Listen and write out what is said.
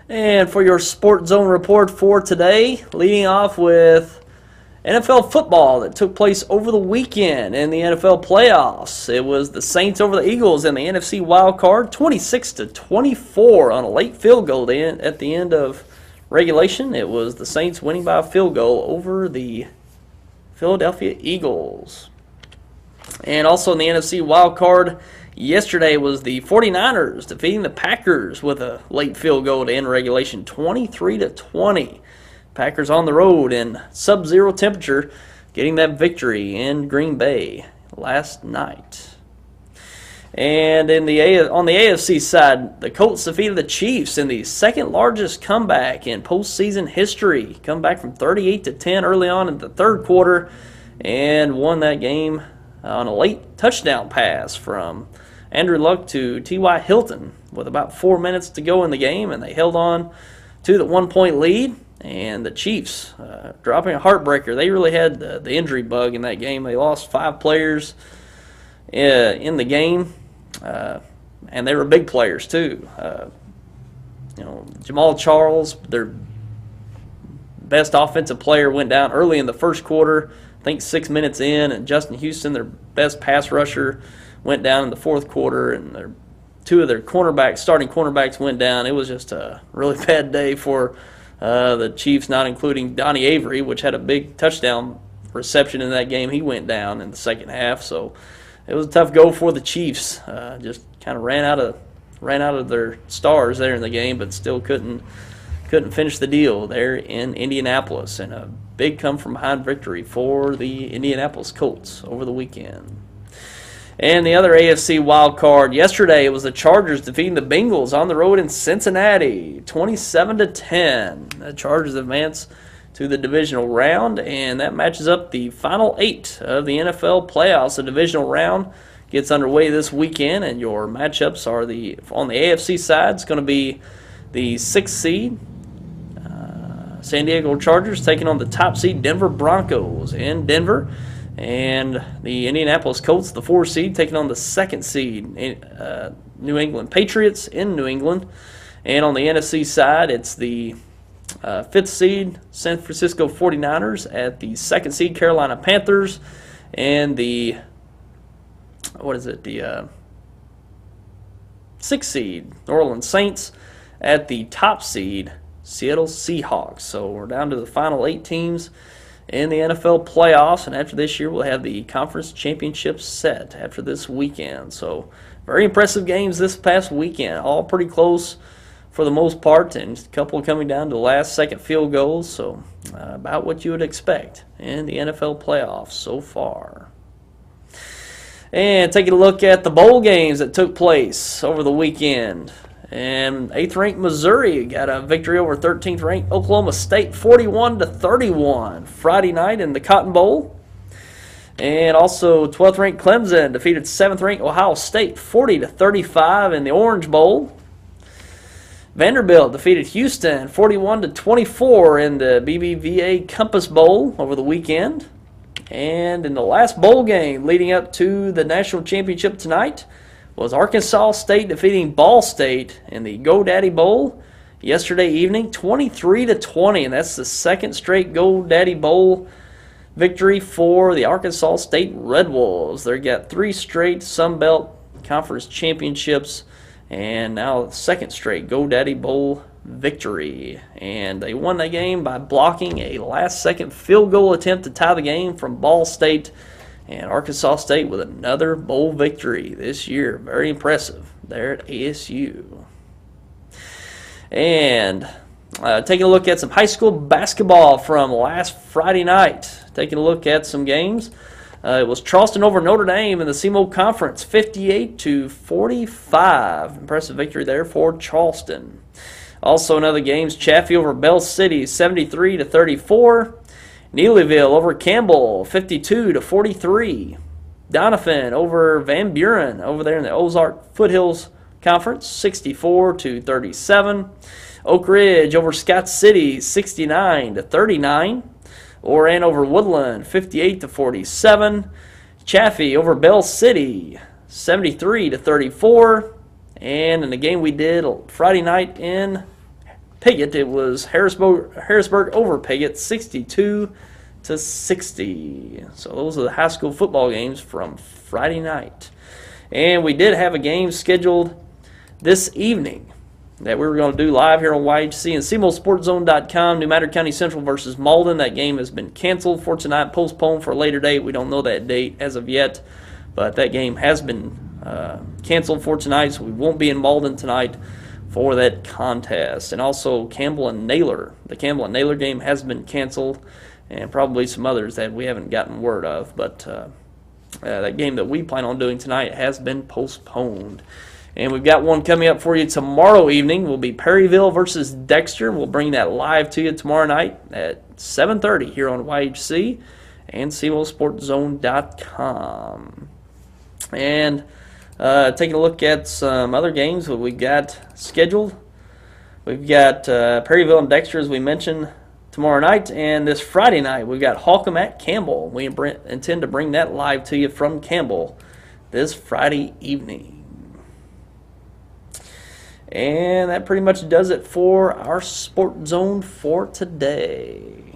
And for your SportsZone Report for today, leading off with NFL football that took place over the weekend in the NFL playoffs. It was the Saints over the Eagles in the NFC wild card, 26-24 on a late field goal at the end of regulation. It was the Saints winning by a field goal over the Philadelphia Eagles. And also in the NFC wild card, yesterday was the 49ers defeating the Packers with a late field goal to end regulation, 23-20. Packers on the road in sub-zero temperature, getting that victory in Green Bay last night. And on the AFC side, the Colts defeated the Chiefs in the second largest comeback in postseason history. Come back from 38-10 early on in the third quarter and won that game on a late touchdown pass from Andrew Luck to T.Y. Hilton with about 4 minutes to go in the game, and they held on to the 1-point lead. And the Chiefs dropping a heartbreaker. They really had the injury bug in that game. They lost 5 players in the game, and they were big players too. Jamal Charles, their best offensive player, went down early in the first quarter, I think 6 minutes in, and Justin Houston, their best pass rusher, went down in the fourth quarter, and two of their starting cornerbacks went down. It was just a really bad day for the Chiefs, not including Donnie Avery, which had a big touchdown reception in that game. He went down in the second half, so it was a tough go for the Chiefs. Just kind of ran out of their stars there in the game, but still couldn't finish the deal there in Indianapolis. And a big come-from-behind victory for the Indianapolis Colts over the weekend. And the other AFC wild card yesterday, it was the Chargers defeating the Bengals on the road in Cincinnati, 27-10. The Chargers advance to the divisional round, and that matches up the final 8 of the NFL playoffs. The divisional round gets underway this weekend, and your matchups are on the AFC side, it's going to be the 6th seed San Diego Chargers taking on the top seed Denver Broncos in Denver. And the Indianapolis Colts, the 4 seed, taking on the 2nd seed New England Patriots in New England. And on the NFC side, it's the 5th seed San Francisco 49ers at the 2nd seed Carolina Panthers, and the 6th seed New Orleans Saints at the top seed Seattle Seahawks. So we're down to the final 8 teams in the NFL playoffs, and after this year we'll have the conference championships set after this weekend. So very impressive games this past weekend, all pretty close for the most part, and a couple coming down to last-second field goals, so about what you would expect in the NFL playoffs so far. And taking a look at the bowl games that took place over the weekend. And 8th-ranked Missouri got a victory over 13th-ranked Oklahoma State, 41-31, Friday night in the Cotton Bowl. And also 12th-ranked Clemson defeated 7th-ranked Ohio State, 40-35 in the Orange Bowl. Vanderbilt defeated Houston, 41-24 in the BBVA Compass Bowl over the weekend. And in the last bowl game leading up to the national championship tonight was Arkansas State defeating Ball State in the GoDaddy Bowl yesterday evening, 23-20, and that's the 2nd straight GoDaddy Bowl victory for the Arkansas State Red Wolves. They got 3 straight Sun Belt Conference championships, and now the 2nd straight GoDaddy Bowl victory. And they won that game by blocking a last-second field goal attempt to tie the game from Ball State. And Arkansas State with another bowl victory this year. Very impressive there at ASU. And taking a look at some high school basketball from last Friday night. Taking a look at some games. It was Charleston over Notre Dame in the CMO Conference, 58-45. Impressive victory there for Charleston. Also in other games, Chaffee over Bell City, 73-34. Neelyville over Campbell, 52-43. Doniphan over Van Buren over there in the Ozark Foothills Conference, 64-37. Oak Ridge over Scott City, 69-39. Oran over Woodland, 58-47. Chaffee over Bell City, 73-34. And in the game we did Friday night in Piggott. It was Harrisburg over Piggott, 62-60. So those are the high school football games from Friday night. And we did have a game scheduled this evening that we were going to do live here on YHC and SportsZone.com. New Madrid County Central versus Malden. That game has been canceled for tonight, postponed for a later date. We don't know that date as of yet, but that game has been canceled for tonight, so we won't be in Malden tonight for that contest. And also Campbell and Naylor. The Campbell and Naylor game has been canceled, and probably some others that we haven't gotten word of. But that game that we plan on doing tonight has been postponed. And we've got one coming up for you tomorrow evening. Will be Perryville versus Dexter. We'll bring that live to you tomorrow night at 7:30 here on YHC and SportsZone.com. And taking a look at some other games that we've got scheduled. We've got Perryville and Dexter, as we mentioned, tomorrow night. And this Friday night, we've got Holcomb at Campbell. We intend to bring that live to you from Campbell this Friday evening. And that pretty much does it for our Sport Zone for today.